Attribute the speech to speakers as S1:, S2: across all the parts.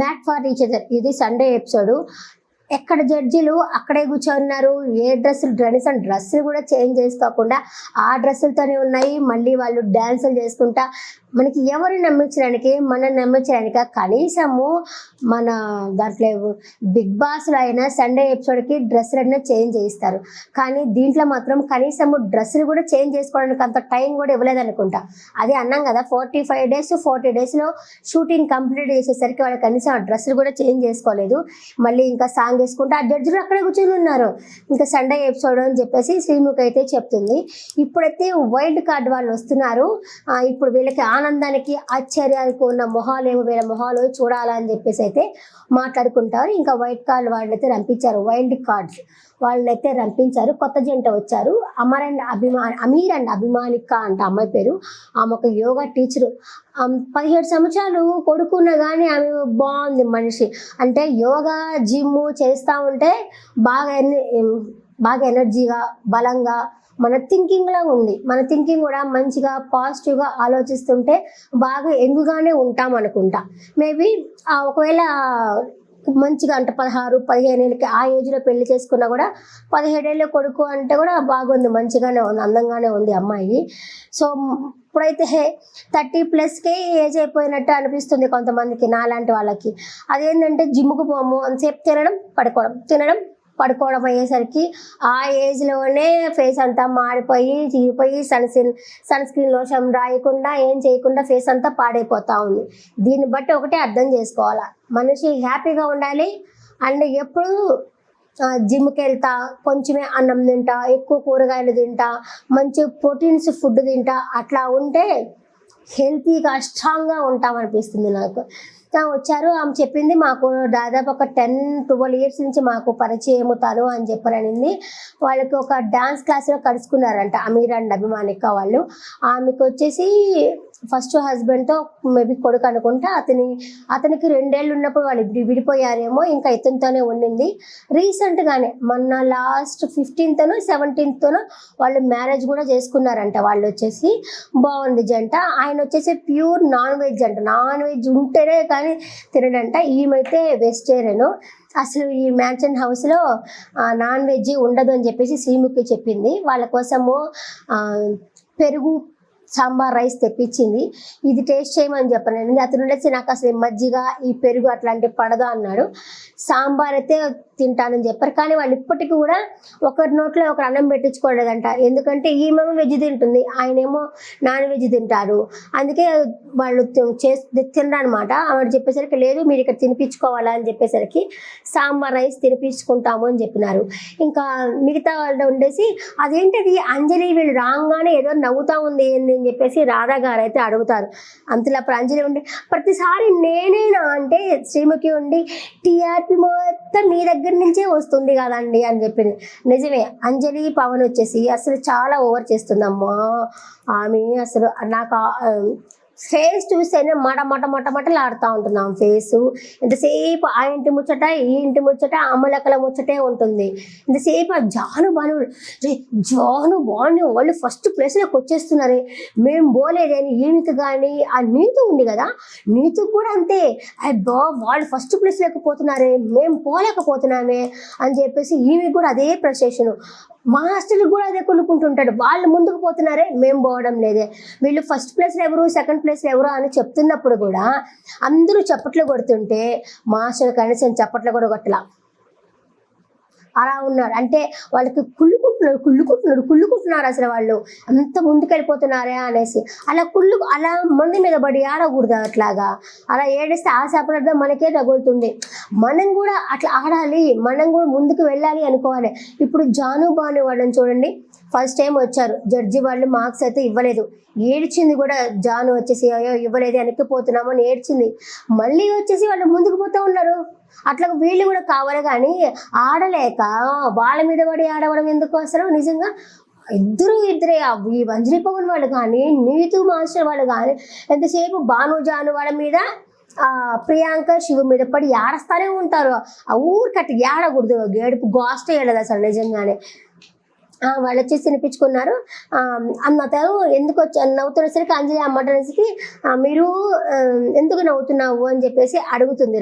S1: Made for each other. ఇది Sunday episode. ఎక్కడ జడ్జీలు అక్కడే కూర్చోన్నారు. ఏ డ్రెస్సులు కనీసం డ్రెస్సులు కూడా చేంజ్ చేసుకోకుండా ఆ డ్రెస్సులతోనే ఉన్నాయి. మళ్ళీ వాళ్ళు డ్యాన్సులు చేసుకుంటా మనకి ఎవరు నమ్మించడానికి, మనం నమ్మించడానిక కనీసము మన దాంట్లో బిగ్ బాస్లో అయినా సండే ఎపిసోడ్కి డ్రెస్సులు అయినా చేంజ్ చేయిస్తారు. కానీ దీంట్లో మాత్రం కనీసము డ్రెస్సులు కూడా చేంజ్ చేసుకోవడానికి అంత టైం కూడా ఇవ్వలేదు అనుకుంటా. అదే అన్నాం కదా 45 days 40 daysలో షూటింగ్ కంప్లీట్ చేసేసరికి వాళ్ళు కనీసం ఆ డ్రెస్సులు కూడా చేంజ్ చేసుకోలేదు. మళ్ళీ ఇంకా సాంగ్ వేసుకుంటే ఆ జడ్జిలు అక్కడే కూర్చొని ఉన్నారు. ఇంకా సండే ఎపిసోడ్ అని చెప్పేసి శ్రీముఖి అయితే చెప్తుంది. ఇప్పుడైతే వైల్డ్ కార్డ్ వాళ్ళు వస్తున్నారు. ఇప్పుడు వీళ్ళకి ఆనందానికి ఆశ్చర్యానికి ఉన్న మొహాలు ఏమో వీళ్ళ మొహాలు చూడాలని చెప్పేసి అయితే మాట్లాడుకుంటారు. ఇంకా వైల్డ్ కార్డ్ వాళ్ళైతే రంపించారు. వైల్డ్ కార్డ్స్ వాళ్ళైతే రంపించారు. కొత్త జంట వచ్చారు. అమీర్ అండ్ అభిమానిక అంట అమ్మాయి పేరు. ఆమె ఒక యోగా టీచరు. 17 సంవత్సరాలు కొడుకున్న కానీ ఆమె బాగుంది మనిషి. అంటే యోగా జిమ్ చేస్తూ ఉంటే బాగా ఎనర్జీగా బలంగా మన థింకింగ్లో ఉంది. మన థింకింగ్ కూడా మంచిగా పాజిటివ్గా ఆలోచిస్తుంటే బాగా యంగ్గానే ఉంటాం అనుకుంటా. మేబీ ఒకవేళ మంచిగా అంటే 16-15 ఏళ్ళకి ఆ ఏజ్లో పెళ్లి చేసుకున్నా కూడా 17 ఏళ్ళ కొడుకు అంటే కూడా బాగుంది, మంచిగానే ఉంది, అందంగానే ఉంది అమ్మాయి. సో ఇప్పుడైతే 30+కే ఏజ్ అయిపోయినట్టు అనిపిస్తుంది కొంతమందికి, నాలాంటి వాళ్ళకి. అదేంటంటే జిమ్కు పోము అంతసేపు పడుకోవడం అయ్యేసరికి ఆ ఏజ్లోనే ఫేస్ అంతా మాడిపోయి చీరిపోయి సన్ స్క్రీన్ లోషన్ రాయకుండా ఏం చేయకుండా ఫేస్ అంతా పాడైపోతూ ఉంది. దీన్ని బట్టి ఒకటే అర్థం చేసుకోవాలా, మనిషి హ్యాపీగా ఉండాలి. అండ్ ఎప్పుడు జిమ్కి వెళ్తా, కొంచెమే అన్నం తింటా, ఎక్కువ కూరగాయలు తింటా, మంచి ప్రోటీన్స్ ఫుడ్ తింటా, అట్లా ఉంటే హెల్తీగా స్ట్రాంగ్గా ఉంటామనిపిస్తుంది నాకు. వచ్చారు, ఆమె చెప్పింది మాకు దాదాపు ఒక 10-12 years నుంచి మాకు పరిచయం తను అని చెప్పారనింది. వాళ్ళకి ఒక డాన్స్ క్లాస్లో కలుసుకున్నారంట అమీర్ అండ్ అభిమానిక వాళ్ళు. ఆమెకు వచ్చేసి ఫస్ట్ హస్బెండ్తో మేబీ కొడుకు అనుకుంటా. అతనికి 2 ఏళ్ళు ఉన్నప్పుడు వాళ్ళు విడిపోయారేమో, ఇంకా ఇతనితోనే ఉండింది. రీసెంట్గానే మొన్న లాస్ట్ 15th 17th వాళ్ళు మ్యారేజ్ కూడా చేసుకున్నారంట. వాళ్ళు వచ్చేసి బాగుంది జంట. ఆయన వచ్చేసి ప్యూర్ నాన్ వెజ్ అంట. నాన్ వెజ్ ఉంటేనే కానీ తినడంట. ఈమెతే వెజిటేరియన్. అసలు ఈ మ్యాన్షన్ హౌస్లో నాన్ వెజ్ ఉండదు అని చెప్పేసి శ్రీముఖి చెప్పింది. వాళ్ళ కోసము పెరుగు సాంబార్ రైస్ తెప్పించింది. ఇది టేస్ట్ చేయమని చెప్పనండి. అతను ఉండేసి నాకు అసలు మజ్జిగ ఈ పెరుగు అట్లాంటివి పడదా అన్నాడు. సాంబార్ అయితే తింటానని చెప్పారు. కానీ వాళ్ళు ఇప్పటికీ కూడా ఒకరి నోట్లో ఒకరు అన్నం పెట్టించుకోలేదంట. ఎందుకంటే ఈమెమో వెజ్ తింటుంది, ఆయనేమో నాన్ వెజ్ తింటారు. అందుకే వాళ్ళు తినరనమాట. ఆవిడ చెప్పేసరికి లేదు మీరు ఇక్కడ తినిపించుకోవాలా అని చెప్పేసరికి సాంబార్ రైస్ తినిపించుకుంటాము అని చెప్పినారు. ఇంకా మిగతా వాళ్ళు ఉండేసి అదేంటది అంజలి వీళ్ళు రాగానే ఏదో నవ్వుతూ ఉంది ఏంది అని చెప్పేసి రాధా గారు అయితే అడుగుతారు. అంతలో అప్పుడు అంజలి ఉండి ప్రతిసారి నేనేనా అంటే శ్రీముఖి ఉండి టీఆర్పీ మొత్తం మీ దగ్గర నుంచే వస్తుంది కదండి అని చెప్పింది. నిజమే, అంజలి పవన్ వచ్చేసి అసలు చాలా ఓవర్ చేస్తుందమ్మా. ఆమె అసలు నాకు ఫేస్ చూస్తేనే మటలు ఆడుతూ ఉంటున్నాం. ఫేసు ఇంతసేపు ఆ ఇంటి ముచ్చట ఈ ఇంటి ముచ్చట అమ్మలక్కల ముచ్చటే ఉంటుంది. ఇంతసేపు ఆ జాను బాను వాళ్ళు ఫస్ట్ ప్లేస్లోకి వచ్చేస్తున్నారు. మేము పోలేదని ఈమెకి కానీ ఆ నీతు ఉంది కదా, నీతుకు కూడా అంతే. అబ్బా వాళ్ళు ఫస్ట్ ప్లేస్లోకి పోతున్నారే, మేము పోలేకపోతున్నామే అని చెప్పేసి ఈమెకి కూడా అదే ఫ్రస్ట్రేషన్. మాస్టర్కి కూడా అదే కొనుక్కుంటుంటాడు. వాళ్ళు ముందుకు పోతున్నారే, మేము పోవడం లేదే. వీళ్ళు ఫస్ట్ ప్లేస్లో ఎవరు సెకండ్ ప్లేస్లో ఎవరు అని చెప్తున్నప్పుడు కూడా అందరూ చప్పట్లు కొడుతుంటే మాస్టర్ కనీసం చప్పట్లు కూడా కొట్టలా. అలా ఉన్నారు. అంటే వాళ్ళకి కుళ్ళుకుంటున్నారు అసలు వాళ్ళు అంత ముందుకెళ్ళిపోతున్నారే అనేసి. అలా మంది మీద పడి ఆడకూడదు. అట్లాగా అలా ఏడిస్తే ఆ శాపనార్థం మనకే తగులుతుంది. మనం కూడా అట్లా ఆడాలి, మనం కూడా ముందుకు వెళ్ళాలి అనుకోవాలి. ఇప్పుడు జాను బాను వాళ్ళని చూడండి, ఫస్ట్ టైం వచ్చారు. జడ్జి వాళ్ళు మార్క్స్ అయితే ఇవ్వలేదు. ఏడ్చింది కూడా జాను వచ్చేసి అయ్యో ఇవ్వలేదు వెనక్కిపోతున్నాము అని ఏడ్చింది. మళ్ళీ వచ్చేసి వాళ్ళు ముందుకు పోతూ ఉన్నారు. అట్లా వీళ్ళు కూడా కావాలి కానీ ఆడలేక వాళ్ళ మీద పడి ఆడవడం ఎందుకు అసలు? నిజంగా ఇద్దరే ఈ అంజలి పవన్ వాళ్ళు కానీ నీతు మాస్టర్ వాళ్ళు కానీ ఎంతసేపు భాను జాను వాళ్ళ మీద ప్రియాంక శివ మీద పడి ఏడస్తానే ఉంటారు. ఆ ఊరికట్టు ఏడకూడదు, ఏడుపు గోస్ట్ వేయలేదు అసలు నిజంగానే. వాళ్ళు వచ్చేసి వినిపించుకున్నారు. అతను ఎందుకు వచ్చి నవ్వుతున్నసరికి అంజలి అమ్మటసరికి మీరు ఎందుకు నవ్వుతున్నావు అని చెప్పేసి అడుగుతుంది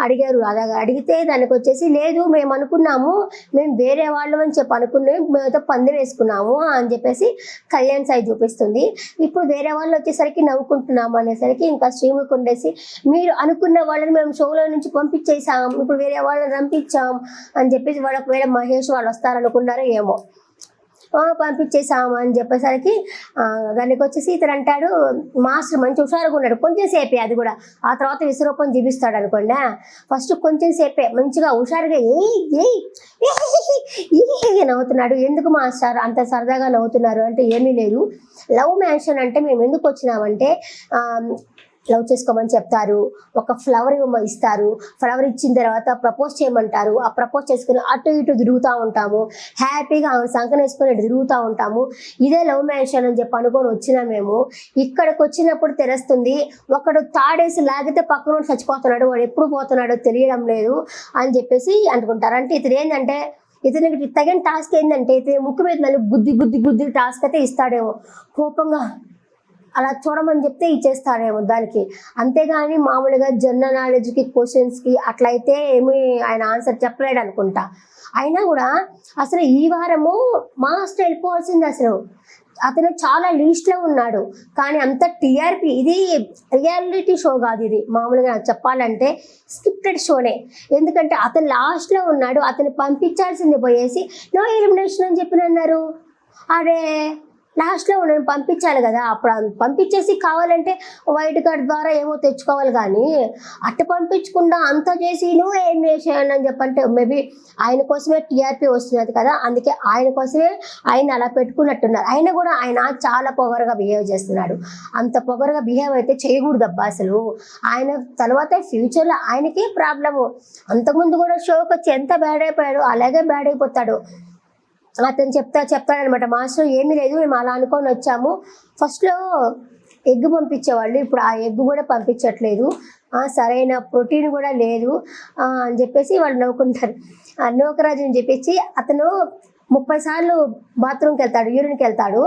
S1: అడిగారు రాధా గారు. అడిగితే దానికి వచ్చేసి లేదు మేము అనుకున్నాము, మేము వేరే వాళ్ళు అని చెప్పి అనుకున్నాము, మేమైతే పందెం వేసుకున్నాము అని చెప్పేసి కళ్యాణ్ సాయి చూపిస్తుంది. ఇప్పుడు వేరే వాళ్ళు వచ్చేసరికి నవ్వుకుంటున్నాము అనేసరికి ఇంకా శ్రీముఖి ఉండేసి మీరు అనుకున్న వాళ్ళని మేము షోలో నుంచి పంపించేసాం, ఇప్పుడు వేరే వాళ్ళని రంపించాం అని చెప్పేసి వాళ్ళు ఒకవేళ మహేష్ వాళ్ళు వస్తారనుకున్నారో ఏమో పంపించేసాము అని చెప్పేసరికి దానికి వచ్చేసి ఇతను అంటాడు మాస్టర్ మంచి హుషారుగా ఉన్నాడు, కొంచెం సేపే అది కూడా, ఆ తర్వాత విశ్వరూపం చూపిస్తాడు అనుకోండి. ఫస్ట్ కొంచెం సేపే మంచిగా హుషారుగా నవ్వుతున్నాడు. ఎందుకు మాస్టర్ అంత సరదాగా నవ్వుతున్నారు అంటే ఏమీ లేదు, లవ్ మ్యాన్షన్ అంటే మేము ఎందుకు వచ్చినామంటే లవ్ చేసుకోమని చెప్తారు, ఒక ఫ్లవర్ ఇస్తారు, ఫ్లవర్ ఇచ్చిన తర్వాత ప్రపోజ్ చేయమంటారు, ఆ ప్రపోజ్ చేసుకుని అటు ఇటు తిరుగుతూ ఉంటాము, హ్యాపీగా ఆమె సంకన వేసుకొని ఇటు తిరుగుతూ ఉంటాము, ఇదే లవ్ మ్యాన్షన్ అని చెప్పి అనుకొని వచ్చినా మేము. ఇక్కడికి వచ్చినప్పుడు తెలుస్తుంది ఒకడు తాడేసి లాగితే పక్కన చచ్చిపోతున్నాడు, వాడు ఎప్పుడు పోతున్నాడో తెలియడం లేదు అని చెప్పేసి అనుకుంటారు. అంటే ఇతను ఏంటంటే ఇతనికి తగిన టాస్క్ ఏంటంటే ఇతని ముక్కు మీద మళ్ళీ గుద్ది టాస్క్ అయితే ఇస్తాడేమో, కోపంగా అలా చూడమని చెప్తే ఇచ్చేస్తాడేమో దానికి. అంతేగాని మామూలుగా జనరల్ నాలెడ్జ్కి క్వశ్చన్స్కి అట్లయితే ఏమి ఆయన ఆన్సర్ చెప్పలేడు అనుకుంటా. అయినా కూడా అసలు ఈ వారము మాస్టర్ వెళ్ళిపోవాల్సింది. అసలు అతను చాలా లీస్ట్లో ఉన్నాడు, కానీ అంత టీఆర్పీ, ఇది రియాలిటీ షో కాదు, ఇది మామూలుగా చెప్పాలంటే స్క్రిప్టెడ్ షోనే. ఎందుకంటే అతను లాస్ట్లో ఉన్నాడు, అతను పంపించాల్సింది పోయేసి నో ఎలిమినేషన్ అని చెప్పినన్నారు. అరే లాస్ట్లో నేను పంపించాలి కదా, అప్పుడు పంపించేసి కావాలంటే వైట్ కార్డ్ ద్వారా ఏమో తెచ్చుకోవాలి, కానీ అట్ట పంపించకుండా అంత చేసి నువ్వు ఏం చేసేయాలని అని చెప్పంటే మేబీ ఆయన కోసమే టీఆర్పీ వస్తున్నది కదా, అందుకే ఆయన కోసమే ఆయన అలా పెట్టుకున్నట్టున్నారు. ఆయన కూడా ఆయన చాలా పొగరుగా బిహేవ్ చేస్తున్నాడు. అంత పొగరుగా బిహేవ్ అయితే చేయకూడదు అబ్బా అసలు. ఆయన తర్వాత ఫ్యూచర్లో ఆయనకే ప్రాబ్లము. అంతకుముందు కూడా షోకి వచ్చి ఎంత బ్యాడ్ అయిపోయాడు అలాగే బ్యాడ్ అయిపోతాడు. అతను చెప్తాడనమాట మాస్టర్ ఏమీ లేదు, మేము అలా అనుకొని వచ్చాము, ఫస్ట్లో ఎగ్ పంపించేవాళ్ళు, ఇప్పుడు ఆ ఎగ్ కూడా పంపించట్లేదు, సరైన ప్రోటీన్ కూడా లేదు అని చెప్పేసి వాళ్ళు నవ్వుకుంటారు. నౌకరాజు అని చెప్పేసి అతను 30 సార్లు బాత్రూమ్కి వెళ్తాడు, యూరిన్కి వెళ్తాడు.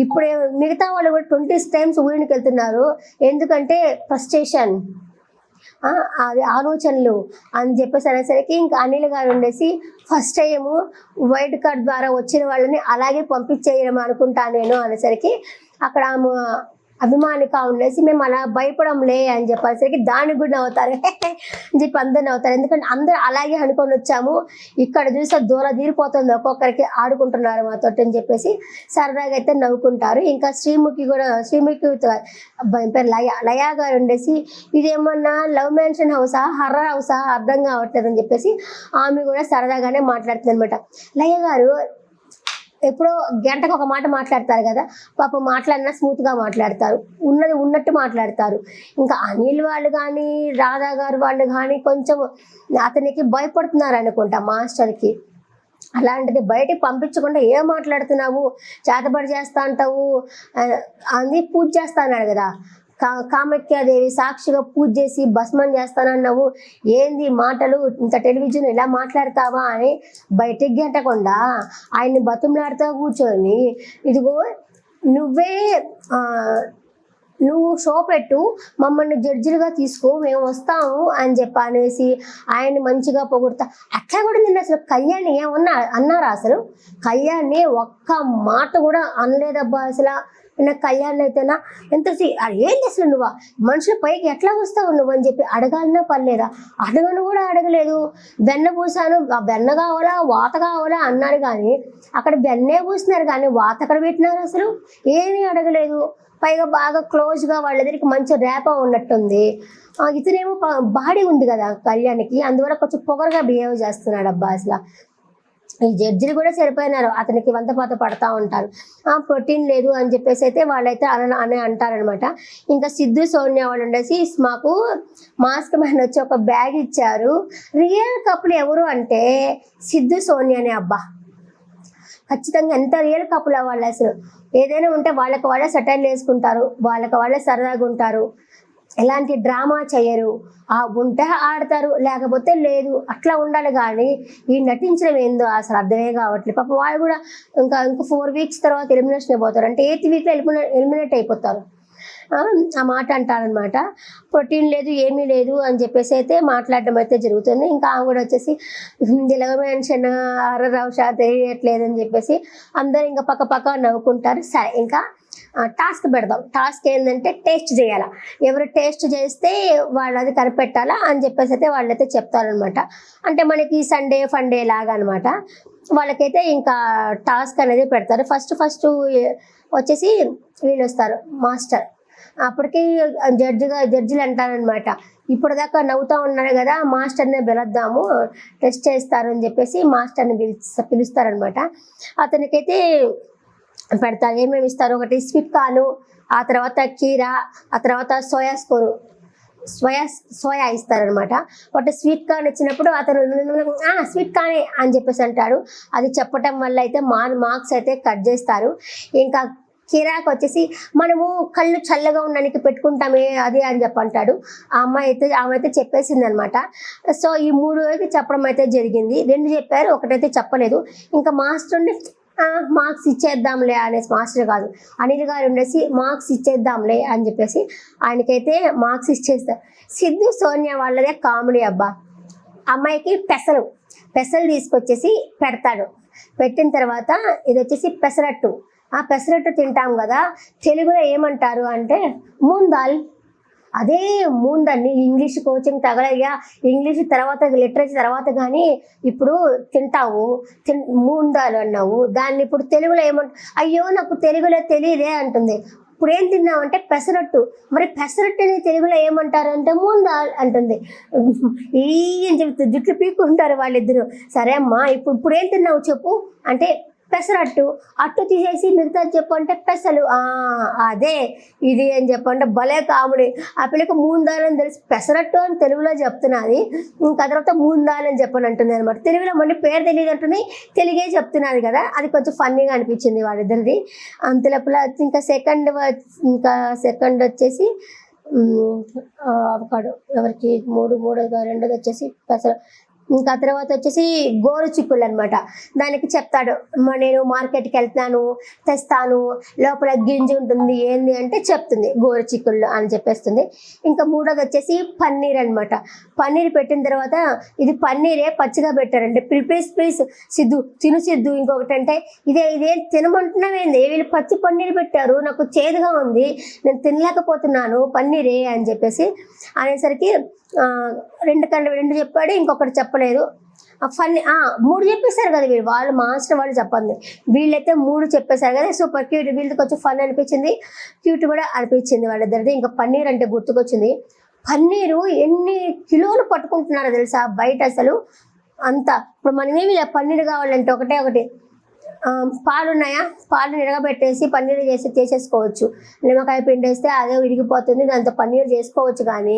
S1: ఇప్పుడు మిగతా వాళ్ళు కూడా 20 times యూరిన్కి వెళ్తున్నారు, ఎందుకంటే ఫ్రస్ట్రేషన్, అది ఆలోచనలు అని చెప్పేసి అనేసరికి ఇంకా అనిల్ గారు ఉండేసి ఫస్ట్ టైం వైట్ కార్డ్ ద్వారా వచ్చిన వాళ్ళని అలాగే పంపించేయడం అనుకుంటా నేను అనేసరికి అక్కడ అభిమానిక ఉండేసి మేము అలా భయపడంలే అని చెప్పేసరికి దానికి కూడా నవ్వుతారు అని చెప్పి అందరు నవ్వుతారు. ఎందుకంటే అందరూ అలాగే అనుకొని వచ్చాము, ఇక్కడ చూస్తే దూరం తీరిపోతుంది, ఒక్కొక్కరికి ఆడుకుంటున్నారు మాతో అని చెప్పేసి సరదాగా అయితే నవ్వుకుంటారు. ఇంకా శ్రీముఖి పేరు లయా గారు ఉండేసి ఇదేమన్నా లవ్ మ్యాన్షన్ హౌసా హర్రర్ హౌసా అర్థం కావట్లేదు అని చెప్పేసి ఆమె కూడా సరదాగానే మాట్లాడుతుంది అనమాట. లయ గారు ఎప్పుడో గంటకు ఒక మాట మాట్లాడతారు కదా, పాప మాట్లాడినా స్మూత్గా మాట్లాడతారు, ఉన్నది ఉన్నట్టు మాట్లాడతారు. ఇంకా అనిల్ వాళ్ళు కానీ రాధా గారు వాళ్ళు కానీ కొంచెం అతనికి భయపడుతున్నారు అనుకుంటా మాస్టర్కి. అలాంటిది బయటికి పంపించకుండా ఏం మాట్లాడుతున్నావు, చేతబడి చేస్తా అంటావు అని పూజ చేస్తా అన్నాడు కదా, కామాఖ్యాదేవి సాక్షిగా పూజ చేసి భస్మం చేస్తానన్నావు, ఏంది మాటలు, ఇంత టెలివిజన్ ఇలా మాట్లాడతావా అని బయటికి గెట్టకుండా ఆయన్ని బతుములాడుతూ కూర్చొని ఇదిగో నువ్వు షో పెట్టు, మమ్మల్ని జడ్జిలుగా తీసుకో, మేము వస్తాము అని చెప్పి అనేసి ఆయన్ని మంచిగా పొగుడుతా. అట్లా కూడా నిన్న అసలు కళ్యాణ్ ఏమన్నా అన్నారా? అసలు కళ్యాణ్ని ఒక్క మాట కూడా అనలేదబ్బా అసలు. నా కళ్యాణ్ అయితేనా ఎంత ఏంటి అసలు నువ్వు మనుషుల పైకి ఎట్లా వస్తావు నువ్వు అని చెప్పి అడగాలన్నా పర్లేదా? అడగను కూడా అడగలేదు. వెన్న పూసాను, వెన్న కావాలా వాత కావాలా అన్నారు, కానీ అక్కడ వెన్నే పూసినారు కానీ వాత అక్కడ పెట్టినారు, అసలు ఏమీ అడగలేదు. పైగా బాగా క్లోజ్గా వాళ్ళిద్దరికి మంచి ర్యాపా ఉన్నట్టుంది. ఇతనేమో బాడీ ఉంది కదా కళ్యాణ్కి, అందువల్ల కొంచెం పొగరుగా బిహేవ్ చేస్తున్నాడు అబ్బా అసలు. ఈ జడ్జిలు కూడా సరిపోయినారు, అతనికి వంతపాత పడతా ఉంటారు. ప్రోటీన్ లేదు అని చెప్పేసి అయితే వాళ్ళైతే అనే అంటారనమాట. ఇంకా సిద్ధు సోనియా వాళ్ళు ఉండేసి మాకు మాస్క్ మ్యాన్ వచ్చి ఒక బ్యాగ్ ఇచ్చారు, రియల్ కపుల్ ఎవరు అంటే సిద్ధు సోనియానే అబ్బా. ఖచ్చితంగా ఎంత రియల్ కపుల్ వాళ్ళు, అసలు ఏదైనా ఉంటే వాళ్ళకి వాళ్ళే సెటైల్ వేసుకుంటారు, వాళ్ళకి వాళ్ళే సరదాగా ఉంటారు. ఎలాంటి డ్రామా చేయరు, ఉంటే ఆడతారు లేకపోతే లేదు, అట్లా ఉండాలి. కానీ ఈ నటించడం ఏందో అసలు అర్థమే కావట్లేదు. పాప వాళ్ళు కూడా ఇంకా 4 వీక్స్ తర్వాత ఎలిమినేషన్ అయిపోతారు, అంటే 8th వీక్లో ఎలిమినేట్ అయిపోతారు. ఆ మాట అంటారనమాట. ప్రోటీన్ లేదు ఏమీ లేదు అని చెప్పేసి అయితే మాట్లాడడం అయితే జరుగుతుంది. ఇంకా ఆమె కూడా వచ్చేసి దిలగ మెన్షన్ అర్రరావు షా తెలియట్లేదు అని చెప్పేసి అందరు ఇంకా పక్క నవ్వుకుంటారు. సరే ఇంకా టాస్క్ పెడదాం. టాస్క్ ఏంటంటే టేస్ట్ చేయాలా, ఎవరు టేస్ట్ చేస్తే వాళ్ళు అది కనిపెట్టాలా అని చెప్పేసి అయితే వాళ్ళైతే చెప్తారనమాట. అంటే మనకి సండే ఫండే లాగా అనమాట. వాళ్ళకైతే ఇంకా టాస్క్ అనేది పెడతారు. ఫస్ట్ వచ్చేసి వీళ్ళు వస్తారు, మాస్టర్. అప్పటికి జడ్జిలు అంటారనమాట, ఇప్పుడు దాకా నవ్వుతూ ఉన్నారు కదా, మాస్టర్ని పిలుద్దాము, టెస్ట్ చేస్తారు అని చెప్పేసి మాస్టర్ని పిలుస్తారనమాట. అతనికైతే పెడతారు. ఏమేమి ఇస్తారు, ఒకటి స్వీట్ కార్న్, ఆ తర్వాత కీరా, ఆ తర్వాత సోయా ఇస్తారనమాట. ఒకటి స్వీట్ కార్న్ ఇచ్చినప్పుడు అతను స్వీట్ కార్నే అని చెప్పేసి అంటాడు. అది చెప్పటం వల్ల అయితే మార్క్స్ అయితే కట్ చేస్తారు. ఇంకా కిరాక్ వచ్చేసి మనము కళ్ళు చల్లగా ఉండడానికి పెట్టుకుంటామే అది అని చెప్పంటాడు. ఆమె అయితే చెప్పేసింది అనమాట. సో ఈ 3 అయితే చెప్పడం అయితే జరిగింది. 2 చెప్పారు, ఒకటైతే చెప్పలేదు. ఇంకా మాస్టర్ని మార్క్స్ ఇచ్చేద్దాంలే అనేసి, మాస్టర్ కాదు అనిల్ గారు ఉండేసి మార్క్స్ ఇచ్చేద్దాంలే అని చెప్పేసి ఆయనకైతే మార్క్స్ ఇచ్చేస్తారు. సిద్ధు సోనియా వాళ్ళదే కామెడీ అబ్బా. అమ్మాయికి పెసలు తీసుకొచ్చేసి పెడతాడు. పెట్టిన తర్వాత ఇది వచ్చేసి పెసరట్టు. ఆ పెసరట్టు తింటాం కదా, తెలుగులో ఏమంటారు అంటే మూందాల్. అదే మూందాన్ని ఇంగ్లీష్ కోచింగ్ తగలయ్యా, ఇంగ్లీష్ తర్వాత లిటరేచర్ తర్వాత కానీ ఇప్పుడు తింటావు, మూందాలు అన్నావు, దాన్ని ఇప్పుడు తెలుగులో అయ్యో నాకు తెలుగులో తెలియదే అంటుంది. ఇప్పుడు ఏం తిన్నావు అంటే పెసరట్టు. మరి పెసరట్టుని తెలుగులో ఏమంటారు అంటే మూందాల్ అంటుంది. ఈ అని చెప్తే జుట్లు పీక్కుంటారు వాళ్ళిద్దరు. సరే అమ్మా ఇప్పుడు ఏం తిన్నావు చెప్పు అంటే పెసరట్టు. అట్టు తీసేసి మిగతా చెప్పు అంటే పెసలు. అదే ఇది అని చెప్పంటే భలే కామెడీ. ఆ పిల్లకి మూందాలని తెలిసి పెసరట్టు అని తెలుగులో చెప్తున్నది, ఇంకా తర్వాత మూందాలని చెప్పని అంటుంది అనమాట. తెలుగులో మళ్ళీ పేరు తెలియదు అంటుంది, తెలుగే చెప్తున్నది కదా, అది కొంచెం ఫన్నీగా అనిపించింది వాళ్ళిద్దరిది. అంతలోపల ఇంకా సెకండ్ వచ్చేసి అవకాడో. ఎవరికి 3 రెండోది వచ్చేసి పెసర. ఇంకా తర్వాత వచ్చేసి గోరు చిక్కుళ్ళు అనమాట. దానికి చెప్తాడు, నేను మార్కెట్కి వెళ్తున్నాను తెస్తాను, లోపల గింజ ఉంటుంది ఏంది అంటే చెప్తుంది గోరు చిక్కుళ్ళు అని చెప్పేస్తుంది. ఇంకా 3వది వచ్చేసి పన్నీర్ అనమాట. పన్నీర్ పెట్టిన తర్వాత ఇది పన్నీరే పచ్చిగా పెట్టారంటే ప్లీజ్ సిద్ధు. ఇంకొకటి అంటే ఇదే తినమంటున్నావేంది, వీళ్ళు పచ్చి పన్నీర్ పెట్టారు, నాకు చేదుగా ఉంది, నేను తినలేకపోతున్నాను పన్నీరే అని చెప్పేసి అనేసరికి 2 చెప్పాడు, ఇంకొకటి చెప్పలేదు. ఫన్నీ 3 చెప్పేశారు కదా వాళ్ళు మాస్టర్ వాళ్ళు చెప్పండి. వీళ్ళైతే 3 చెప్పేశారు కదా, సూపర్ క్యూట్. వీళ్ళకి కొంచెం ఫన్ అనిపించింది, క్యూట్ కూడా అనిపించింది వాళ్ళిద్దరిది. ఇంకా పన్నీర్ అంటే గుర్తుకొచ్చింది. పన్నీరు ఎన్ని కిలోలు పట్టుకుంటున్నారో తెలుసా బయట అసలు అంతా. ఇప్పుడు మనమేమి పన్నీర్ కావాలంటే ఒకటి పాలు ఉన్నాయా, పాలు నిరగబెట్టేసి పన్నీర్ చేసేసుకోవచ్చు. నిమ్మకాయ పిండేస్తే అదే విరిగిపోతుంది, దాంతో పన్నీర్ చేసుకోవచ్చు. కానీ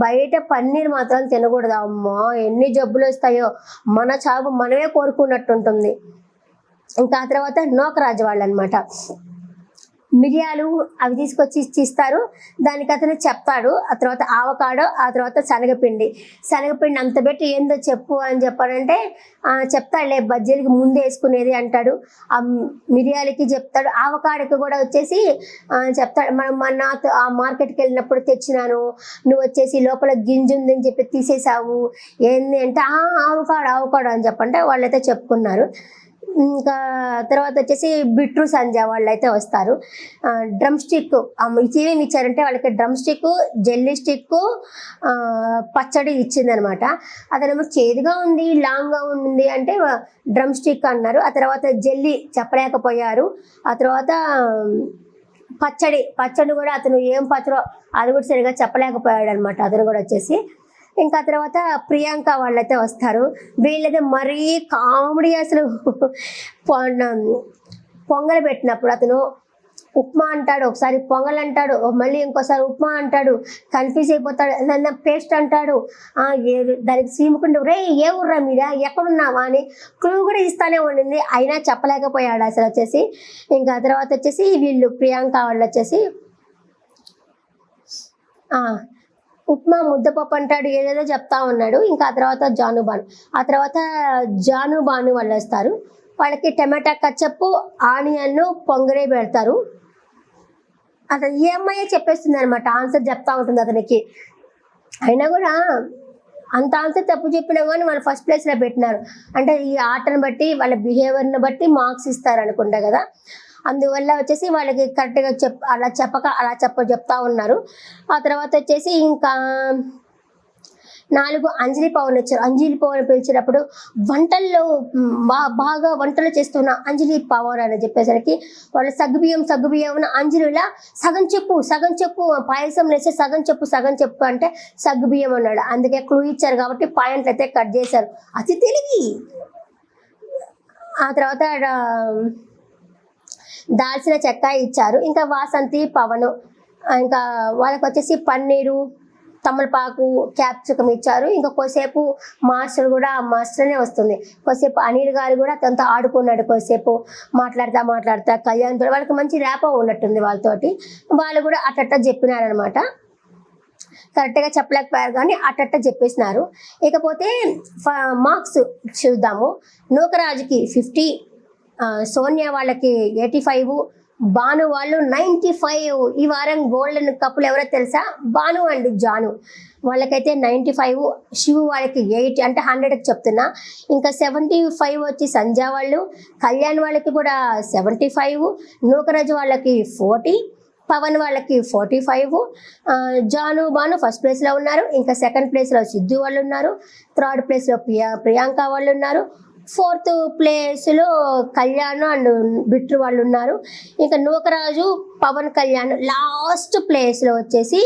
S1: బయట పన్నీర్ మాత్రం తినకూడదు. అమ్మో ఎన్ని జబ్బులు వస్తాయో, మన చావు మనమే కోరుకున్నట్టుంటుంది. ఇంకా ఆ తర్వాత నోకరాజు వాళ్ళు అనమాట. మిరియాలు అవి తీసుకొచ్చి ఇస్తారు, దానికి అతను చెప్తాడు. ఆ తర్వాత ఆవకాడో, ఆ తర్వాత శనగపిండి అంత పెట్టి ఏందో చెప్పు అని చెప్పాడంటే చెప్తాడులే, బజ్జీలకి ముందు వేసుకునేది అంటాడు. ఆ మిరియాలకి చెప్తాడు. ఆవకాడకి కూడా వచ్చేసి చెప్తాడు, మన ఆ మార్కెట్కి వెళ్ళినప్పుడు తెచ్చినాను, నువ్వు వచ్చేసి లోపల గింజ ఉందని చెప్పి తీసేసావు ఏంది అంటే ఆవకాడో అని చెప్పంటే వాళ్ళైతే చెప్పుకున్నారు. ఇంకా తర్వాత వచ్చేసి బిట్రూ సంజయ్ వాళ్ళు అయితే వస్తారు. డ్రమ్ స్టిక్ ఏమేమి ఇచ్చారంటే వాళ్ళకి డ్రమ్ స్టిక్, జెల్లీ స్టిక్, పచ్చడి ఇచ్చిందనమాట. అతనేమో చేదుగా ఉంది, లాంగ్గా ఉంది అంటే డ్రమ్ స్టిక్ అన్నారు. ఆ తర్వాత జెల్లీ చెప్పలేకపోయారు. ఆ తర్వాత పచ్చడి కూడా అతను ఏం పచ్చడో అది కూడా సరిగా చెప్పలేకపోయాడు అనమాట అతను కూడా వచ్చేసి. ఇంకా తర్వాత ప్రియాంక వాళ్ళైతే వస్తారు. వీళ్ళైతే మరీ కామెడీ అసలు. పొంగల్ పెట్టినప్పుడు అతను ఉప్మా అంటాడు, ఒకసారి పొంగల్ అంటాడు, మళ్ళీ ఇంకోసారి ఉప్మా అంటాడు, కన్ఫ్యూజ్ అయిపోతాడు. నన్ను పేస్ట్ అంటాడు. దానికి సీముకుంటూ రే ఏ ఊర్రా మీద ఎక్కడున్నావా అని క్లూ కూడా ఇస్తానే ఉండింది, అయినా చెప్పలేకపోయాడు అసలు వచ్చేసి. ఇంకా తర్వాత వచ్చేసి వీళ్ళు ప్రియాంక వాళ్ళు వచ్చేసి ఆ! ఉప్మా, ముద్దపప్పు అంటాడు. ఏదేదో చెప్తా ఉన్నాడు. ఇంకా ఆ తర్వాత జాను బాను. ఆ తర్వాత జాను బాను వాళ్ళొస్తారు. వాళ్ళకి టమాటా కచ్చప్పు, ఆనియన్ను, పొంగడే పెడతారు. అతను ఈ అమ్మాయే చెప్పేస్తుందనమాట. ఆన్సర్ చెప్తా ఉంటుంది అతనికి. అయినా గూడా అంత ఆన్సర్ తప్పు చెప్పినా గానీ వాళ్ళు ఫస్ట్ ప్లేస్‌లో పెట్టినారు. అంటే ఈ ఆటను బట్టి, వాళ్ళ బిహేవియర్‌ని బట్టి మార్క్స్ ఇస్తారనుకుంటా గదా! అందువల్ల వచ్చేసి వాళ్ళకి కరెక్ట్‌గా అలా చెప్పక అలా చెప్తా ఉన్నారు. ఆ తర్వాతొచ్చేసి ఇంకా 4 అంజలి పవనొచ్చారు. అంజలి పవన్ పిలిచినప్పుడు వంటల్లో బాగా వంటలు చేస్తున్న అంజలి పవన్ అని చెప్పేసరికి వాళ్ళు సగ్గుబియ్యం అంజలిలా సగం చెప్పు పాయసం వేస్తే సగం చెప్పు అంటే సగ్గుబియ్యం అన్నాడు. అందుకే క్లూ ఇచ్చారు కాబట్టి పాయింట్లు అయితే కట్ చేశారు. అతి తెలివి. ఆ తర్వాత దాల్చిన చెక్క ఇచ్చారు. ఇంకా వాసంతి, పవను ఇంకా వాళ్ళకొచ్చేసి పన్నీరు, తమలపాకు, క్యాప్సికమ్ ఇచ్చారు. ఇంకా కొద్దిసేపు మాస్టర్ కూడా మాస్టర్నే వస్తుంది. కొద్దిసేపు అనిల్ గారు కూడా తనతో ఆడుకున్నాడు. కొద్దిసేపు మాట్లాడతా కళ్యాణ్తో వాళ్ళకి మంచి ర్యాపో ఉన్నట్టుంది వాళ్ళతోటి. వాళ్ళు కూడా అట్టట్ట చెప్పినారనమాట. కరెక్ట్గా చెప్పలేకపోయారు కానీ అట్టట్ట చెప్పేసినారు. ఇకపోతే మార్క్స్ చూద్దాము. నూకరాజుకి 50, సోనియా వాళ్ళకి 85, భాను వాళ్ళు 95. ఈ వారం గోల్డెన్ కప్పులు ఎవరో తెలుసా? భాను అండ్ జాను వాళ్ళకైతే 95, శివు వాళ్ళకి 80 అంటే 100కి చెప్తున్నా. ఇంకా 75 వచ్చి సంధ్య వాళ్ళు, కళ్యాణ్ వాళ్ళకి కూడా 75, నూకరాజు వాళ్ళకి 40, పవన్ వాళ్ళకి 45, జాను బాను ఫస్ట్ ప్లేస్లో ఉన్నారు. ఇంకా సెకండ్ ప్లేస్లో సిద్ధు వాళ్ళు ఉన్నారు. థర్డ్ ప్లేస్లో ప్రియాంక వాళ్ళు ఉన్నారు. ఫోర్త్ ప్లేస్లో కళ్యాణ్ అండ్ బిట్టు వాళ్ళు ఉన్నారు. ఇంకా నూకరాజు, పవన్ కళ్యాణ్ లాస్ట్ ప్లేస్లో వచ్చేసి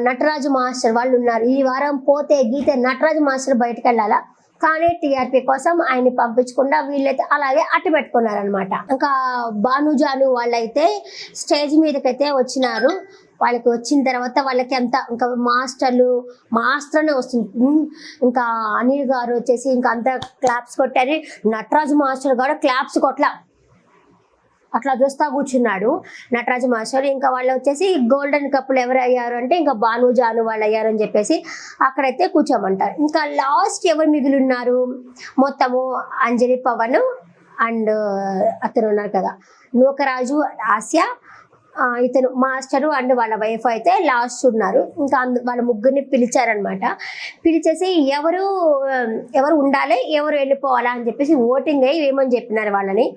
S1: నటరాజు మాస్టర్ వాళ్ళు ఉన్నారు. ఈ వారం పోతే గీతే నటరాజు మాస్టర్ బయటకు వెళ్ళాలా, కానీ టీఆర్పీ కోసం ఆయన్ని పంపించకుండా వీళ్ళైతే అలాగే అట్టు పెట్టుకున్నారనమాట. ఇంకా భానుజాను వాళ్ళైతే స్టేజ్ మీదకైతే వచ్చినారు. వాళ్ళకి వచ్చిన తర్వాత వాళ్ళకి అంతా ఇంకా మాస్టర్నే వస్తుంది. ఇంకా అనిల్ గారు వచ్చేసి ఇంకా అంతా క్లాప్స్ కొట్టారు. నటరాజు మాస్టర్ కూడా క్లాప్స్ కొట్ల అట్లా చూస్తా కూర్చున్నాడు నటరాజు మాస్టర్. ఇంకా వాళ్ళు వచ్చేసి గోల్డెన్ కప్పులు ఎవరు అయ్యారు అంటే ఇంకా భాను జాను వాళ్ళు అయ్యారు అని చెప్పేసి అక్కడైతే కూర్చోమంటారు. ఇంకా లాస్ట్ ఎవరు మిగిలి ఉన్నారు? మొత్తము అంజలి, పవన్ అండ్ అతను ఉన్నారు కదా నూకరాజు, ఆసియా, ఇతను మాస్టరు అండ్ వాళ్ళ వైఫ్ అయితే లాస్ట్ ఉన్నారు. ఇంకా వాళ్ళ ముగ్గురిని పిలిచారనమాట. పిలిచేసి ఎవరు ఉండాలి, ఎవరు వెళ్ళిపోవాలా అని చెప్పేసి ఓటింగ్ అయ్యి ఏమని చెప్పినారు వాళ్ళని.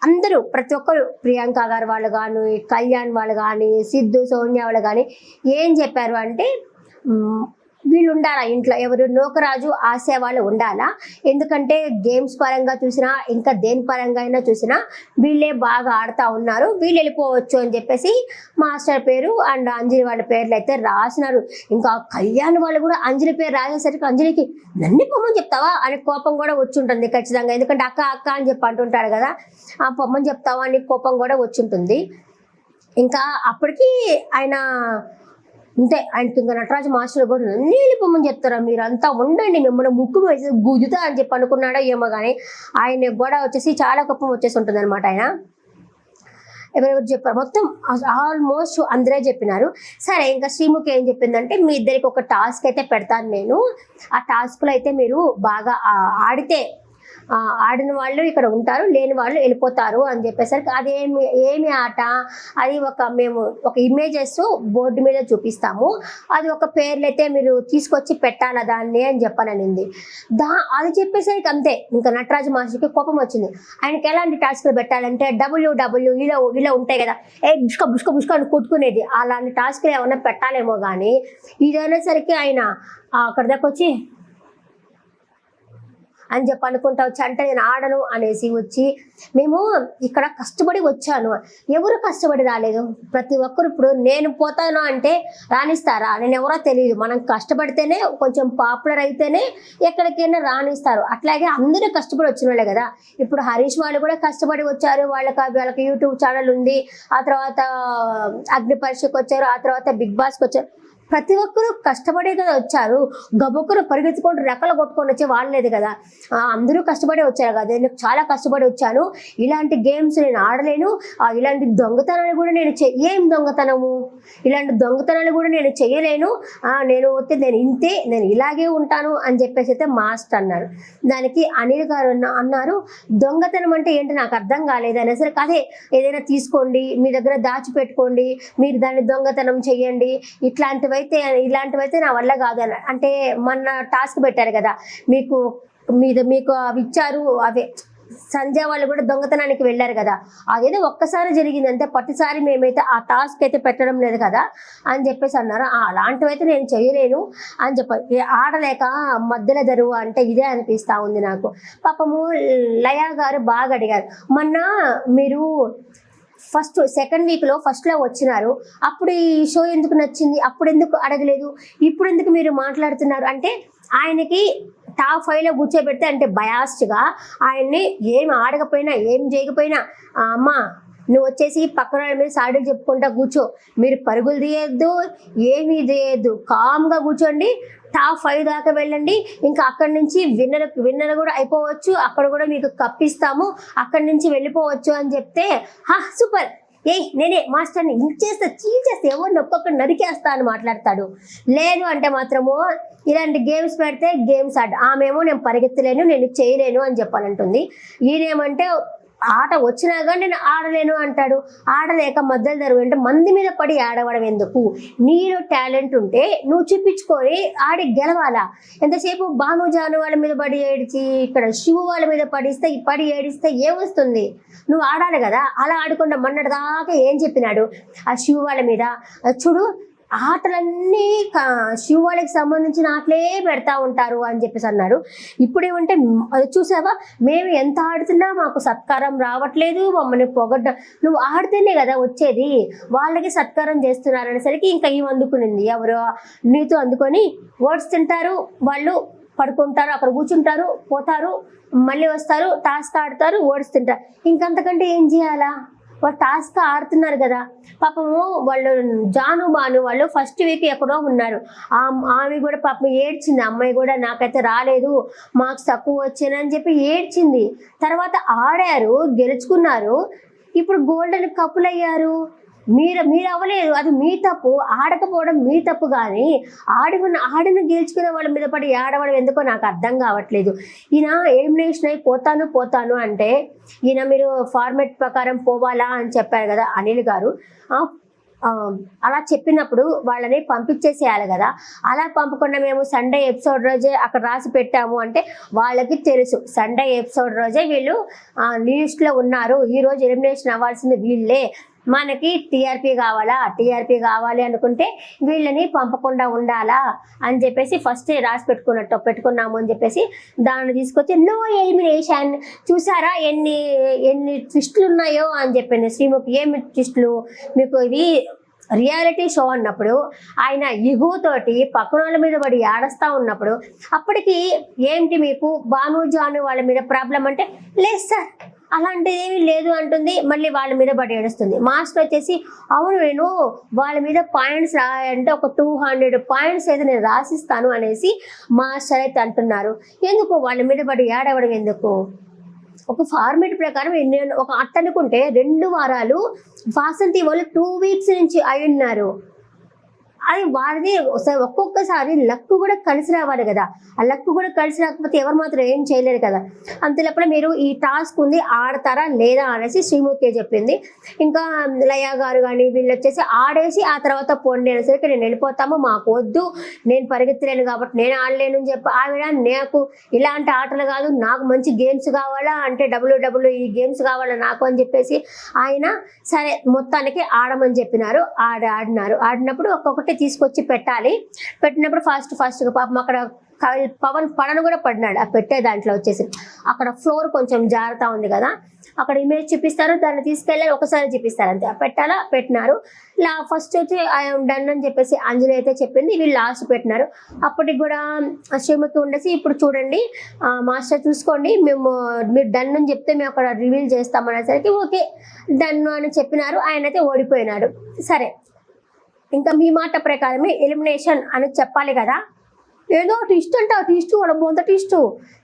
S1: అందరూ ప్రతి ఒక్కరు ప్రియాంక గారు వాళ్ళు కానీ, కళ్యాణ్ వాళ్ళు కానీ, సిద్ధు, సోనియా వాళ్ళు కానీ ఏం చెప్పారు అంటే వీళ్ళు ఉండాలా ఇంట్లో, ఎవరు నూకరాజు, ఆశయ వాళ్ళు ఉండాలా. ఎందుకంటే గేమ్స్ పరంగా చూసినా ఇంకా దేని పరంగా అయినా చూసినా వీళ్ళే బాగా ఆడుతూ ఉన్నారు, వీళ్ళు వెళ్ళిపోవచ్చు అని చెప్పేసి మాస్టర్ పేరు అండ్ అంజలి వాళ్ళ పేర్లు అయితే రాసినారు. ఇంకా కళ్యాణ్ వాళ్ళు కూడా అంజలి పేరు రాసేసరికి అంజలికి నన్ను పొమ్మని చెప్తావా అనే కోపం కూడా వచ్చి ఉంటుంది ఖచ్చితంగా. ఎందుకంటే అక్క అని చెప్పి అంటుంటాడు కదా, ఆ పొమ్మని చెప్తావా అని కోపం కూడా వచ్చి ఉంటుంది. ఇంకా అప్పటికి ఆయన అంతే, ఆయనకి ఇంకా నటరాజు మాస్టర్ కూడా నీళ్ళు పొమ్మని చెప్తారా, మీరు అంతా ఉండండి మిమ్మల్ని ముక్కు వేసి గుజుతా అని చెప్పి అనుకున్నాడో ఏమో కానీ ఆయన కూడా వచ్చేసి చాలా కోపం వచ్చేసి ఉంటుంది అనమాట. ఆయన ఎవరెవరు చెప్పారు మొత్తం ఆల్మోస్ట్ అందరే చెప్పినారు. సరే ఇంకా శ్రీముఖి ఏం చెప్పిందంటే మీ ఇద్దరికి ఒక టాస్క్ అయితే పెడతాను నేను, ఆ టాస్క్లో అయితే మీరు బాగా ఆడితే ఆడిన వాళ్ళు ఇక్కడ ఉంటారు, లేని వాళ్ళు వెళ్ళిపోతారు అని చెప్పేసరికి ఏమి ఆట అది మేము ఒక ఇమేజెస్ బోర్డు మీద చూపిస్తాము, అది ఒక పేర్లు అయితే మీరు తీసుకొచ్చి పెట్టాలా దాన్ని అని చెప్పాలనింది. అది చెప్పేసరికి అంతే ఇంకా నటరాజు మాస్టర్కి కోపం వచ్చింది. ఆయనకి ఎలాంటి టాస్క్లు పెట్టాలంటే WW ఇలా ఉంటాయి కదా, బుష్క అని కొట్టుకునేది, అలాంటి టాస్క్లు ఏమైనా పెట్టాలేమో కానీ ఇదనేసరికి ఆయన అక్కడ దాకా వచ్చి అని చెప్పి అనుకుంటా వచ్చి అంటే నేను ఆడను అనేసి వచ్చి మేము ఇక్కడ కష్టపడి వచ్చాను. ఎవరు కష్టపడి రాలేదు, ప్రతి ఒక్కరు ఇప్పుడు నేను పోతాను అంటే రాణిస్తారా? నేను ఎవరో తెలియదు, మనం కష్టపడితేనే కొంచెం పాపులర్ అయితేనే ఎక్కడికైనా రాణిస్తారు. అట్లాగే అందరూ కష్టపడి వచ్చిన వాళ్ళే కదా. ఇప్పుడు హరీష్ వాళ్ళు కూడా కష్టపడి వచ్చారు, వాళ్ళకి యూట్యూబ్ ఛానల్ ఉంది, ఆ తర్వాత అగ్ని పరీక్షకు వచ్చారు, ఆ తర్వాత బిగ్ బాస్కి వచ్చారు. ప్రతి ఒక్కరూ కష్టపడే కదా వచ్చారు. గబుక్కులు పరిగెత్తుకుంటూ రెక్కలు కొట్టుకొని వచ్చే వాళ్ళు లేదు కదా. అందరూ కష్టపడే వచ్చారు కదా. నేను చాలా కష్టపడి వచ్చాను. ఇలాంటి గేమ్స్ నేను ఆడలేను. ఇలాంటి దొంగతనాలు కూడా నేను ఏం దొంగతనము, ఇలాంటి దొంగతనాలు కూడా నేను చేయలేను. నేను వస్తే నేను ఇంతే, నేను ఇలాగే ఉంటాను అని చెప్పేసి అయితే మాస్టర్ అన్నారు. దానికి అనిల్ గారు అన్నారు, దొంగతనం అంటే ఏంటి నాకు అర్థం కాలేదు అనేసరికి, అదే ఏదైనా తీసుకోండి, మీ దగ్గర దాచిపెట్టుకోండి, మీరు దాన్ని దొంగతనం చెయ్యండి, ఇలాంటివైతే నా వల్ల కాదు అని. అంటే మొన్న టాస్క్ పెట్టారు కదా, మీకు అవి ఇచ్చారు, అవే సంజయ్ వాళ్ళు కూడా దొంగతనానికి వెళ్ళారు కదా, అదేదో ఒక్కసారి జరిగింది అంతే, ప్రతిసారి మేమైతే ఆ టాస్క్ అయితే పెట్టడం లేదు కదా అని చెప్పేసి అన్నారు. అలాంటివైతే నేను చేయలేను అని చెప్పి ఆడలేక మధ్యలో జరువు అంటే ఇదే అనిపిస్తూ ఉంది నాకు. పాపము లయా గారు బాగా అడిగారు, మొన్న మీరు సెకండ్ వీక్లో ఫస్ట్లో వచ్చినారు, అప్పుడు ఈ షో ఎందుకు నచ్చింది, అప్పుడు ఎందుకు అడగలేదు, ఇప్పుడు ఎందుకు మీరు మాట్లాడుతున్నారు అంటే, ఆయనకి టాప్ 5లో కూర్చోబెడితే అంటే బయాస్డ్గా ఆయన్ని ఏం ఆడకపోయినా ఏం చేయకపోయినా, అమ్మా నువ్వు వచ్చేసి పక్కన వాళ్ళ మీద సాడీలు చెప్పుకుంటా కూర్చో, మీరు పరుగులు తీయద్దు, ఏమీ చేయొద్దు, కామ్గా కూర్చోండి, టాప్ 5 దాకా వెళ్ళండి, ఇంకా అక్కడి నుంచి విన్నర్ కూడా అయిపోవచ్చు, అక్కడ కూడా మీకు కప్పిస్తాము, అక్కడి నుంచి వెళ్ళిపోవచ్చు అని చెప్తే, సూపర్, నేనే మాస్టర్ని ఇంచేస్తా చీల్చేస్తే ఎవరిని ఒక్కొక్కరు నరికేస్తా అని మాట్లాడతాడు. లేదు అంటే మాత్రము ఇలాంటి గేమ్స్ పెడితే గేమ్స్ ఆమెమో నేను పరిగెత్తలేను, నేను చేయలేను అని చెప్పాలంటుంది. ఈయనేమంటే ఆట వచ్చినా కానీ నేను ఆడలేను అంటాడు. ఆడలేక మధ్యలో జరుగు అంటే మంది మీద పడి ఆడవడం ఎందుకు, నీలో టాలెంట్ ఉంటే నువ్వు చూపించుకొని ఆడి గెలవాలా. ఎంతసేపు భానుజాను వాళ్ళ మీద పడి ఏడిచి, ఇక్కడ శివు వాళ్ళ మీద పడి ఏడిస్తే ఏమొస్తుంది, నువ్వు ఆడాలి కదా. అలా ఆడకుండా మొన్నటి దాకా ఏం చెప్పినాడు, ఆ శివు వాళ్ళ మీద చూడు ఆటలన్నీ శివ వాళ్ళకి సంబంధించిన ఆటలే పెడతా ఉంటారు అని చెప్పేసి అన్నాడు. ఇప్పుడేమంటే చూసావా, మేము ఎంత ఆడుతున్నా మాకు సత్కారం రావట్లేదు, మమ్మల్ని నువ్వు ఆడితేనే కదా వచ్చేది, వాళ్ళకి సత్కారం చేస్తున్నారు అనేసరికి ఇంకా ఏం అందుకునింది, ఎవరు నీతో అందుకొని వర్డ్స్ తింటారు, వాళ్ళు పడుకుంటారు, అక్కడ కూర్చుంటారు, పోతారు, మళ్ళీ వస్తారు, టాస్క్ ఆడతారు, వర్డ్స్ తింటారు, ఇంకంతకంటే ఏం చేయాలా. వాళ్ళు టాస్క్ ఆడుతున్నారు కదా. పాపము వాళ్ళు జాను బాను వాళ్ళు ఫస్ట్ వీక్ ఎక్కడో ఉన్నారు. ఆమె కూడా పాపం ఏడ్చింది, అమ్మాయి కూడా నాకైతే రాలేదు, మార్క్స్ తక్కువ వచ్చానని చెప్పి ఏడ్చింది. తర్వాత ఆడారు, గెలుచుకున్నారు, ఇప్పుడు గోల్డెన్ కప్పులు అయ్యారు. మీరు అవ్వలేదు, అది మీ తప్పు, ఆడకపోవడం మీ తప్పు. కానీ ఆడిన గెలుచుకునే వాళ్ళ మీద పడి ఆడవడం ఎందుకో నాకు అర్థం కావట్లేదు. ఈయన ఎలిమినేషన్ అయి పోతాను అంటే, ఈయన మీరు ఫార్మెట్ ప్రకారం పోవాలా అని చెప్పారు కదా అనిల్ గారు. అలా చెప్పినప్పుడు వాళ్ళని పంపించేసేయాలి కదా. అలా పంపకుండా మేము సండే ఎపిసోడ్ రోజే అక్కడ రాసి పెట్టాము అంటే వాళ్ళకి తెలుసు సండే ఎపిసోడ్ రోజే వీళ్ళు లిస్ట్లో ఉన్నారు, ఈరోజు ఎలిమినేషన్ అవ్వాల్సింది వీళ్ళే, మనకి టీఆర్పీ కావాలి అనుకుంటే వీళ్ళని పంపకుండా ఉండాలా అని చెప్పేసి ఫస్ట్ రాసి పెట్టుకున్నాము అని చెప్పేసి దాన్ని తీసుకొచ్చి నో ఎలిమినేషన్. చూసారా ఎన్ని ట్విస్టులు ఉన్నాయో అని చెప్పింది శ్రీముఖి. ఏమి ట్విస్టులు, మీకు ఇది రియాలిటీ షో అన్నప్పుడు ఆయన ఇగోతోటి పక్కన వాళ్ళ మీద పడి ఆడస్తా ఉన్నప్పుడు, అప్పటికి ఏంటి మీకు భానుజాను వాళ్ళ మీద ప్రాబ్లం అంటే, లేదు సార్ అలాంటిది ఏమీ లేదు అంటుంది, మళ్ళీ వాళ్ళ మీద పడి ఏడుస్తుంది. మాస్టర్ వచ్చేసి అవును నేను వాళ్ళ మీద పాయింట్స్ రాయంటే ఒక 200 పాయింట్స్ అయితే నేను రాసిస్తాను అనేసి మాస్టర్ అయితే అంటున్నారు. ఎందుకు వాళ్ళ మీద పడి ఏడవడం ఎందుకు? ఒక ఫార్మేట్ ప్రకారం నేను ఒక అనుకుంటే 2 వారాలు వాసంతి వాళ్ళు 2 వీక్స్ నుంచి అయి ఉన్నారు. అది వారిది ఒక్కొక్కసారి లక్ కూడా కలిసి రావాలి కదా. ఆ లక్ కూడా కలిసి రాకపోతే ఎవరు మాత్రం ఏం చేయలేరు కదా. అంతేలోపల మీరు ఈ టాస్క్ ఉంది ఆడతారా లేదా అనేసి శ్రీముఖి చెప్పింది. ఇంకా లయా గారు కానీ వీళ్ళు వచ్చేసి ఆడేసి ఆ తర్వాత పోండి అనేసరికి నేను వెళ్ళిపోతాము, మాకు వద్దు, నేను పరిగెత్తలేను కాబట్టి నేను ఆడలేను అని చెప్పి ఆవిడ, నాకు ఇలాంటి ఆటలు కాదు, నాకు మంచి గేమ్స్ కావాలా అంటే ఈ గేమ్స్ కావాలా నాకు అని చెప్పేసి ఆయన సరే మొత్తానికి ఆడమని చెప్పినారు. ఆడినప్పుడు ఒక్కొక్కటి తీసుకొచ్చి పెట్టినప్పుడు ఫాస్ట్గా పాపం అక్కడ పవన్ పడను కూడా పడినాడు. ఆ పెట్టే దాంట్లో వచ్చేసి అక్కడ ఫ్లోర్ కొంచెం జారుతా ఉంది కదా, అక్కడ ఇమేజ్ చూపిస్తారు, దాన్ని తీసుకెళ్ళి ఒకసారి చూపిస్తారు అంతే. పెట్టినారు. ఫస్ట్ వచ్చి డన్ అని చెప్పేసి అంజలి అయితే చెప్పింది, వీళ్ళు లాస్ట్ పెట్టినారు. అప్పటికి కూడా శ్రీముఖి ఉండేసి ఇప్పుడు చూడండి మాస్టర్ చూసుకోండి, మీరు డన్ అని చెప్తే మేము అక్కడ రివీల్ చేస్తామనేసరికి ఓకే డన్ అని చెప్పినారు. ఆయన అయితే ఓడిపోయినాడు. సరే ఇంకా మీ మాట ప్రకారమే ఎలిమినేషన్ అని చెప్పాలి కదా. ఏదో ట్విస్ట్ అంట, ట్విస్ట్ కూడా బొంత ట్విస్ట్,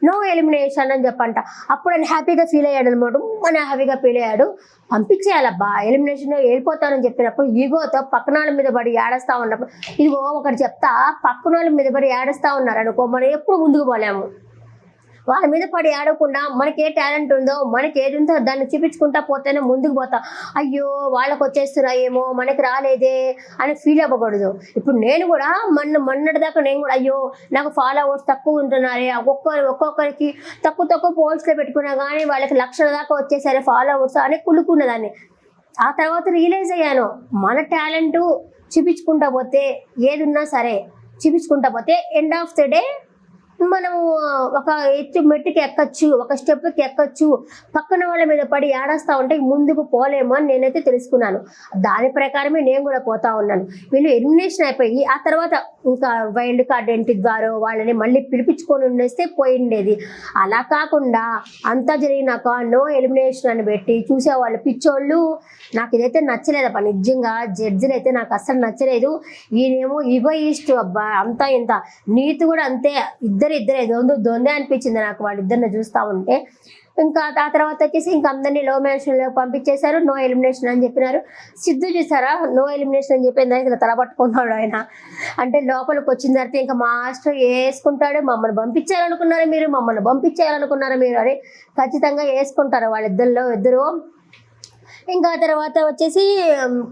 S1: నో ఎలిమినేషన్ అని చెప్పంట. అప్పుడు ఆయన హ్యాపీగా ఫీల్ అయ్యాడు అనమాట. మన హ్యాపీగా ఫీల్ అయ్యాడు. పంపించేయాలబ్బా, ఎలిమినేషన్ వెళ్ళిపోతానని చెప్పినప్పుడు ఈగోతో పక్కన వాళ్ళ మీద పడి ఏడుస్తా ఉన్నప్పుడు, ఇదిగో ఒకటి చెప్తా, పక్కన వాళ్ళ మీద పడి ఏడుస్తా ఉన్నారు అనుకో, మనం ఎప్పుడు ముందుకు పోలేము. వాళ్ళ మీద పడి ఆడకుండా మనకి ఏ టాలెంట్ ఉందో, మనకి ఏది ఉందో దాన్ని చూపించుకుంటా పోతేనే ముందుకు పోతాం. అయ్యో వాళ్ళకి వచ్చేస్తున్నాయేమో మనకి రాలేదే అని ఫీల్ అవ్వకూడదు. ఇప్పుడు నేను కూడా మొన్నటి దాకా నేను కూడా అయ్యో నాకు ఫాలోవర్స్ తక్కువ ఉంటున్నారే, ఒక్కొక్కరికి తక్కువ పోస్టులు పెట్టుకున్నా కానీ వాళ్ళకి లక్షల దాకా వచ్చేసరి ఫాలోవర్స్ అని కుళ్ళుకున్నదాన్ని. ఆ తర్వాత రియలైజ్ అయ్యాను, మన టాలెంట్ చూపించుకుంటా పోతే ఏది ఉన్నా సరే చూపించుకుంటా పోతే ఎండ్ ఆఫ్ ద డే మనము ఒక మెట్టుకి ఎక్కచ్చు, ఒక స్టెప్కి ఎక్కచ్చు. పక్కన వాళ్ళ మీద పడి ఏడేస్తా ఉంటే ముందుకు పోలేము అని నేనైతే తెలుసుకున్నాను. దాని ప్రకారమే నేను కూడా పోతా ఉన్నాను. వీళ్ళు ఎలిమినేషన్ అయిపోయి ఆ తర్వాత ఇంకా వైల్డ్ కార్డ్ ఎంట్రీ ద్వారా వాళ్ళని మళ్ళీ పిలిపించుకొని ఉండేస్తే పోయిండేది. అలా కాకుండా అంతా జరిగినాక నో ఎలిమినేషన్ అని పెట్టి చూసేవాళ్ళు పిచ్చోళ్ళు. నాకు ఇదైతే నచ్చలేదబ్బా, నిజంగా జడ్జిలు అయితే నాకు అస్సలు నచ్చలేదు. ఈయనేమో ఈగోయిస్ట్ అబ్బా, అంతా ఇంత. నీతి కూడా అంతే, ఇద్దరే దొందే అనిపించింది నాకు వాళ్ళిద్దరిని చూస్తూ ఉంటే. ఇంకా ఆ తర్వాత వచ్చేసి ఇంకా అందరినీ లో మ్యాన్షన్లో పంపించేశారు, నో ఎలిమినేషన్ అని చెప్పినారు. సిద్ధు చూసారా, నో ఎలిమినేషన్ అని చెప్పిన దానికి ఇలా తల పట్టుకున్నాడు ఆయన. అంటే లోపలికి వచ్చిన తర్వాత ఇంకా మాస్టర్ వేసుకుంటాడు, మమ్మల్ని పంపించాలనుకున్నారా మీరు, మమ్మల్ని పంపించేయాలనుకున్నారా మీరు అని ఖచ్చితంగా వేసుకుంటారు ఇద్దరు. ఇంకా తర్వాత వచ్చేసి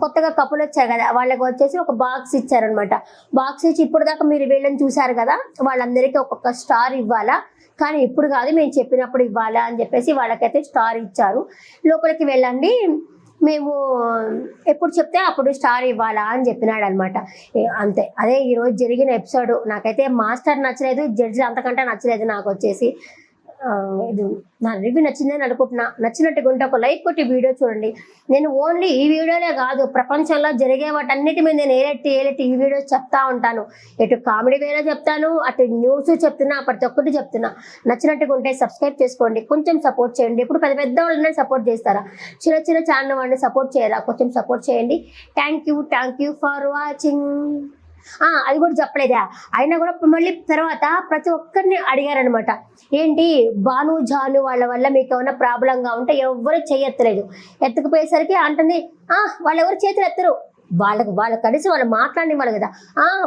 S1: కొత్తగా కప్పులు వచ్చారు కదా, వాళ్ళకి వచ్చేసి ఒక బాక్స్ ఇచ్చారనమాట. బాక్స్ ఇచ్చి ఇప్పుడు దాకా మీరు వీళ్ళని చూసారు కదా, వాళ్ళందరికీ ఒక్కొక్క స్టార్ ఇవ్వాలా, కానీ ఇప్పుడు కాదు మేము చెప్పినప్పుడు ఇవ్వాలా అని చెప్పేసి వాళ్ళకైతే స్టార్ ఇచ్చారు. లోపలికి వెళ్ళండి, మేము ఎప్పుడు చెప్తే అప్పుడు స్టార్ ఇవ్వాలా అని చెప్పినాడు అనమాట. అంతే, అదే ఈరోజు జరిగిన ఎపిసోడ్. నాకైతే మాస్టర్ నచ్చలేదు, జడ్జి అంతకంటే నచ్చలేదు. నాకు వచ్చేసి ఇది నా రివ్యూ నచ్చిందని అనుకుంటున్నా. నచ్చినట్టుగా ఉంటే ఒక లైక్ కొట్టి వీడియో చూడండి. నేను ఓన్లీ ఈ వీడియోలే కాదు, ప్రపంచంలో జరిగే వాటన్నిటి మీద నేను ఏలెట్టి ఈ వీడియోస్ చెప్తా ఉంటాను. ఇటు కామెడీ వేరే చెప్తాను, అటు న్యూస్ చెప్తున్నా, ప్రతి ఒక్కటి చెప్తున్నా. నచ్చినట్టుగా ఉంటే సబ్స్క్రైబ్ చేసుకోండి, కొంచెం సపోర్ట్ చేయండి. ఇప్పుడు పెద్ద వాళ్ళని సపోర్ట్ చేస్తారా, చిన్న ఛానల్ వాళ్ళని సపోర్ట్ చేయాలా, కొంచెం సపోర్ట్ చేయండి. Thank you for watching. అది కూడా చెప్పలేదా, అయినా కూడా మళ్ళీ తర్వాత ప్రతి ఒక్కరిని అడిగారనమాట, ఏంటి భాను జాను వాళ్ళ వల్ల మీకు ఏమైనా ప్రాబ్లంగా ఉంటే ఎవరు చేయెత్తలేదు. ఎత్తుకుపోయేసరికి అంటుంది వాళ్ళెవరు చేతులు ఎత్తరు, వాళ్ళ కలిసి వాళ్ళు మాట్లాడిన వాళ్ళు కదా,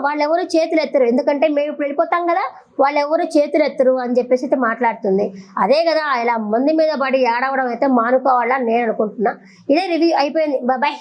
S1: వాళ్ళెవరు చేతులు ఎత్తరు, ఎందుకంటే మేము ఇప్పుడు వెళ్ళిపోతాం కదా, వాళ్ళెవరు చేతులు ఎత్తరు అని చెప్పేసి అయితే మాట్లాడుతుంది. అదే కదా, ఇలా మంది మీద పడి ఏడవడం అయితే మానుకోవాలని నేను అనుకుంటున్నా. ఇదే రివ్యూ అయిపోయింది. బాయ్.